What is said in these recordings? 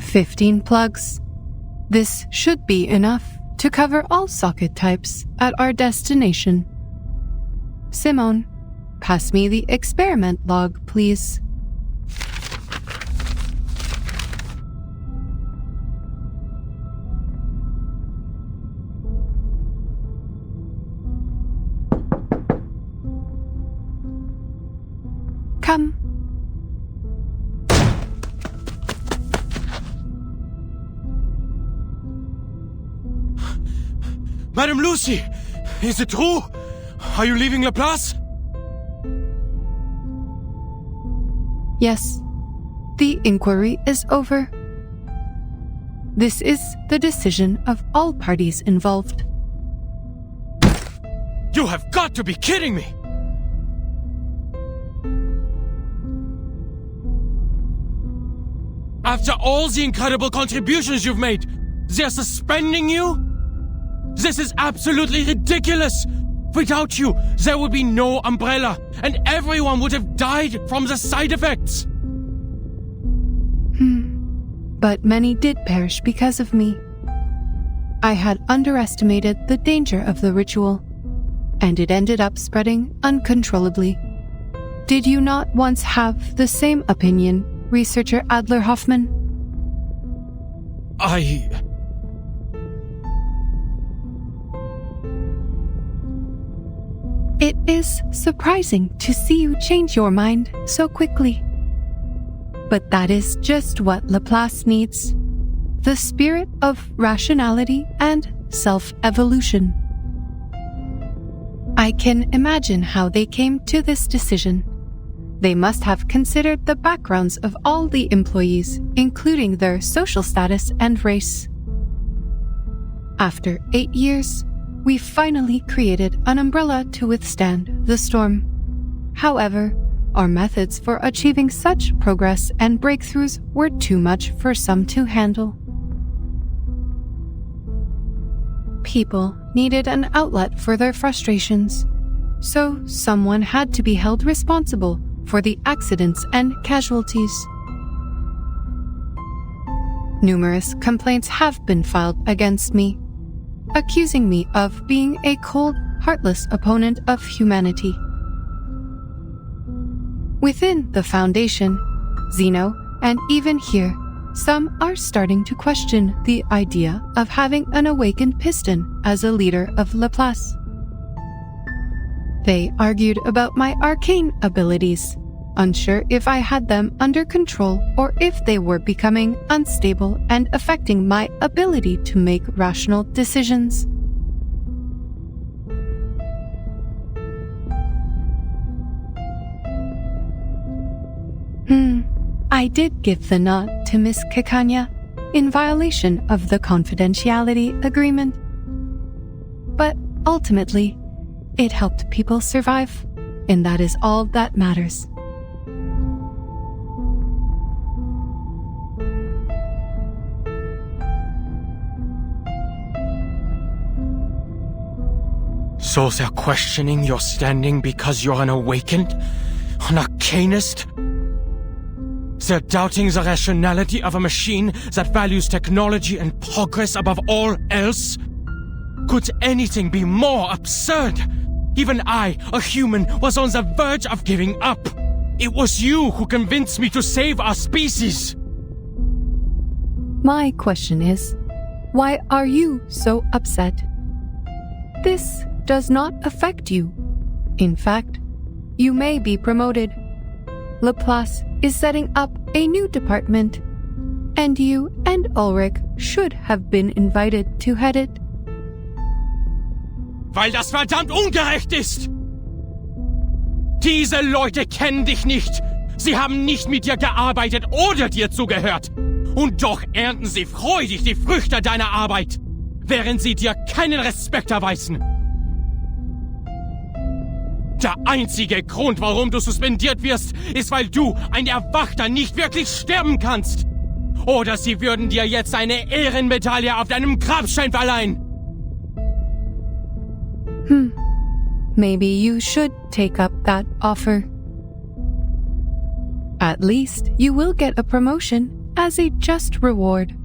15 plugs. This should be enough to cover all socket types at our destination. Simone, pass me the experiment log, please. Come. Madame Lucy, is it true? Are you leaving Laplace? Yes, the inquiry is over. This is the decision of all parties involved. You have got to be kidding me! After all the incredible contributions you've made, they're suspending you? This is absolutely ridiculous! Without you, there would be no umbrella, and everyone would have died from the side effects! But many did perish because of me. I had underestimated the danger of the ritual, and it ended up spreading uncontrollably. Did you not once have the same opinion, researcher Adler Hoffman? It is surprising to see you change your mind so quickly. But that is just what Laplace needs. The spirit of rationality and self-evolution. I can imagine how they came to this decision. They must have considered the backgrounds of all the employees, including their social status and race. After 8 years, we finally created an umbrella to withstand the storm. However, our methods for achieving such progress and breakthroughs were too much for some to handle. People needed an outlet for their frustrations, so someone had to be held responsible for the accidents and casualties. Numerous complaints have been filed against me, accusing me of being a cold, heartless opponent of humanity. Within the Foundation, Zeno, and even here, some are starting to question the idea of having an awakened piston as a leader of Laplace. They argued about my arcane abilities, unsure if I had them under control or if they were becoming unstable and affecting my ability to make rational decisions. I did give the nod to Miss Kekanya in violation of the confidentiality agreement. But ultimately, it helped people survive, and that is all that matters. So they're questioning your standing because you're an awakened? An arcanist? They're doubting the rationality of a machine that values technology and progress above all else? Could anything be more absurd? Even I, a human, was on the verge of giving up. It was you who convinced me to save our species. My question is, why are you so upset? This does not affect you. In fact, you may be promoted. Laplace is setting up a new department, and you and Ulrich should have been invited to head it. Weil das verdammt ungerecht ist! Diese Leute kennen dich nicht. Sie haben nicht mit dir gearbeitet oder dir zugehört. Und doch ernten sie freudig die Früchte deiner Arbeit, während sie dir keinen Respekt erweisen. Der einzige Grund, warum du suspendiert wirst, ist, weil du, ein Erwachter, nicht wirklich sterben kannst. Oder sie würden dir jetzt eine Ehrenmedaille auf deinem Grabstein verleihen. Maybe you should take up that offer. At least you will get a promotion as a just reward.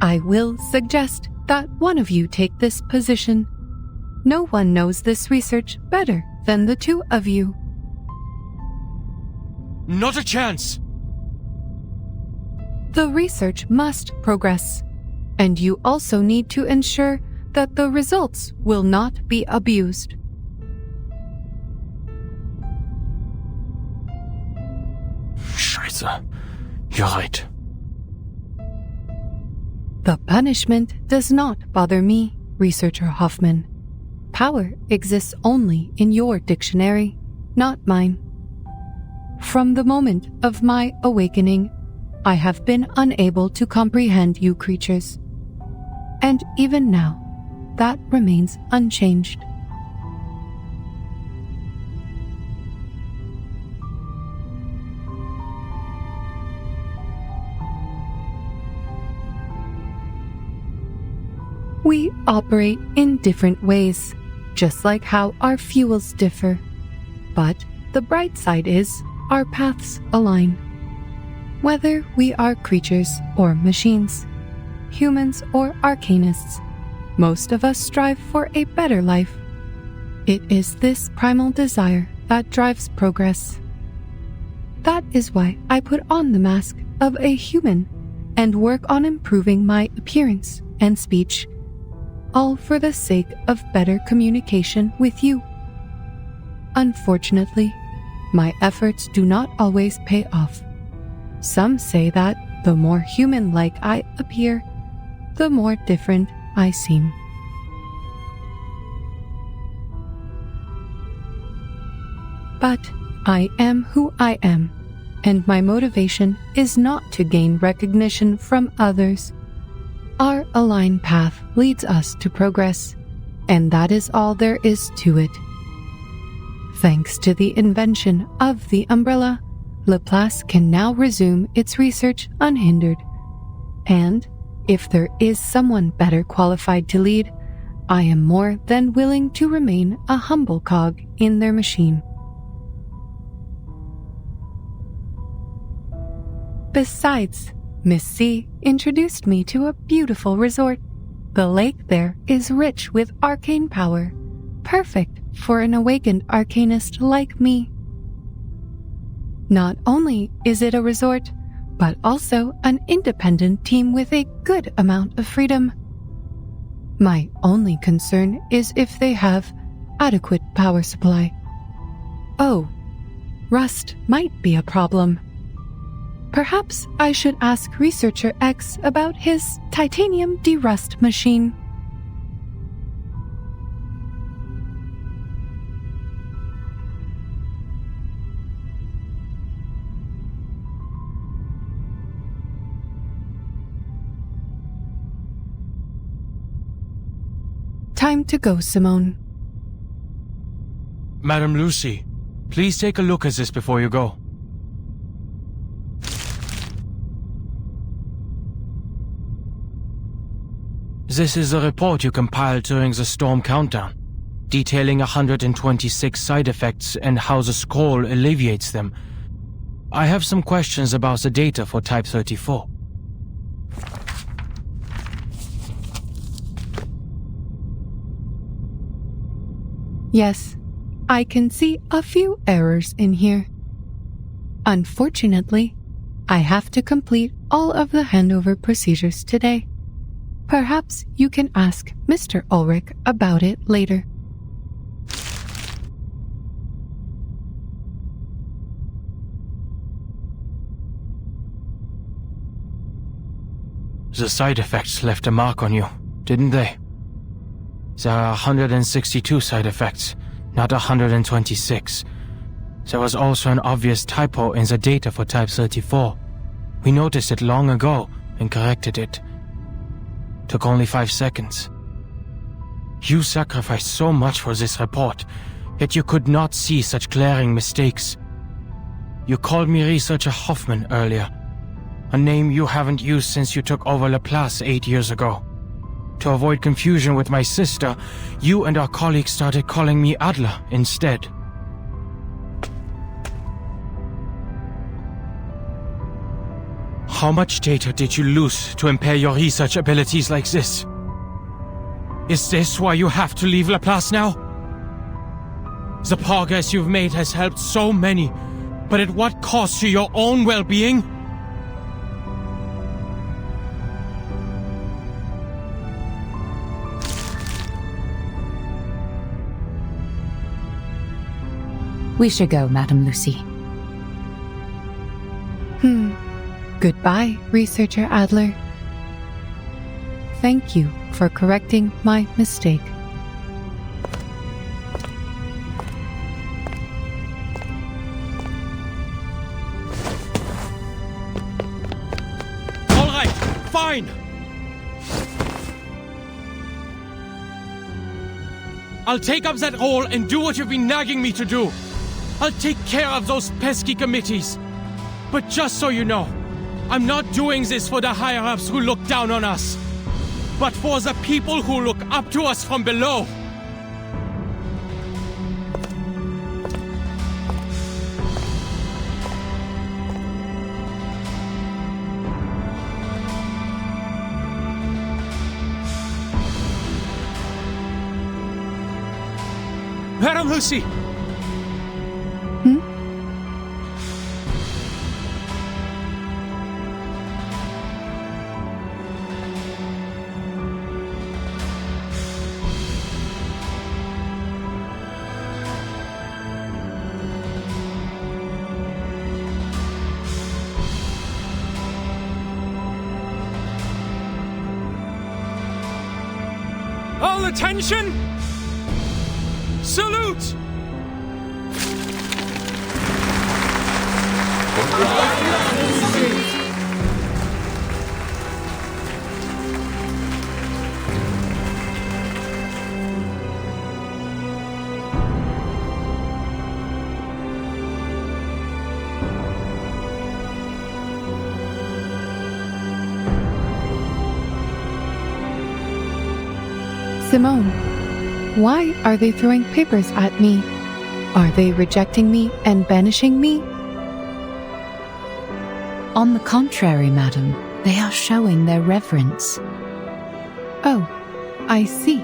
I will suggest that one of you take this position. No one knows this research better than the two of you. Not a chance! The research must progress, and you also need to ensure that the results will not be abused. Scheiße. You're right. The punishment does not bother me, Researcher Hoffman. Power exists only in your dictionary, not mine. From the moment of my awakening, I have been unable to comprehend you creatures. And even now, that remains unchanged. We operate in different ways, just like how our fuels differ. But the bright side is our paths align. Whether we are creatures or machines, humans or arcanists, most of us strive for a better life. It is this primal desire that drives progress. That is why I put on the mask of a human and work on improving my appearance and speech, all for the sake of better communication with you. Unfortunately, my efforts do not always pay off. Some say that the more human-like I appear, the more different I seem. But I am who I am, and my motivation is not to gain recognition from others. Our aligned path leads us to progress, and that is all there is to it. Thanks to the invention of the umbrella, Laplace can now resume its research unhindered. And if there is someone better qualified to lead, I am more than willing to remain a humble cog in their machine. Besides, Miss C introduced me to a beautiful resort. The lake there is rich with arcane power, perfect for an awakened arcanist like me. Not only is it a resort, but also an independent team with a good amount of freedom. My only concern is if they have adequate power supply. Oh, rust might be a problem. Perhaps I should ask Researcher X about his titanium derust machine. Time to go, Simone. Madam Lucy, please take a look at this before you go. This is a report you compiled during the storm countdown, detailing 126 side effects and how the scroll alleviates them. I have some questions about the data for Type 34. Yes, I can see a few errors in here. Unfortunately, I have to complete all of the handover procedures today. Perhaps you can ask Mr. Ulrich about it later. The side effects left a mark on you, didn't they? There are 162 side effects, not 126. There was also an obvious typo in the data for Type 34. We noticed it long ago and corrected it. Took only 5 seconds. You sacrificed so much for this report, yet you could not see such glaring mistakes. You called me Researcher Hoffman earlier, a name you haven't used since you took over Laplace 8 years ago. To avoid confusion with my sister, you and our colleagues started calling me Adler instead. How much data did you lose to impair your research abilities like this? Is this why you have to leave Laplace now? The progress you've made has helped so many, but at what cost to your own well-being? We should go, Madame Lucy. Goodbye, Researcher Adler. Thank you for correcting my mistake. All right, fine! I'll take up that role and do what you've been nagging me to do. I'll take care of those pesky committees. But just so you know, I'm not doing this for the higher-ups who look down on us, but for the people who look up to us from below. Madame Lucy! All attention! Salute! Simone, why are they throwing papers at me? Are they rejecting me and banishing me? On the contrary, madam, they are showing their reverence. Oh, I see.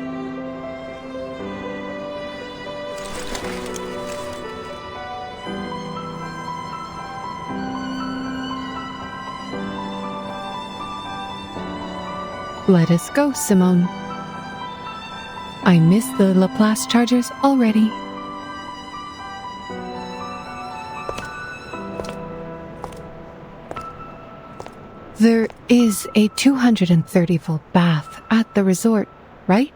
Let us go, Simone. I miss the Laplace Chargers already. There is a 230-volt bath at the resort, right?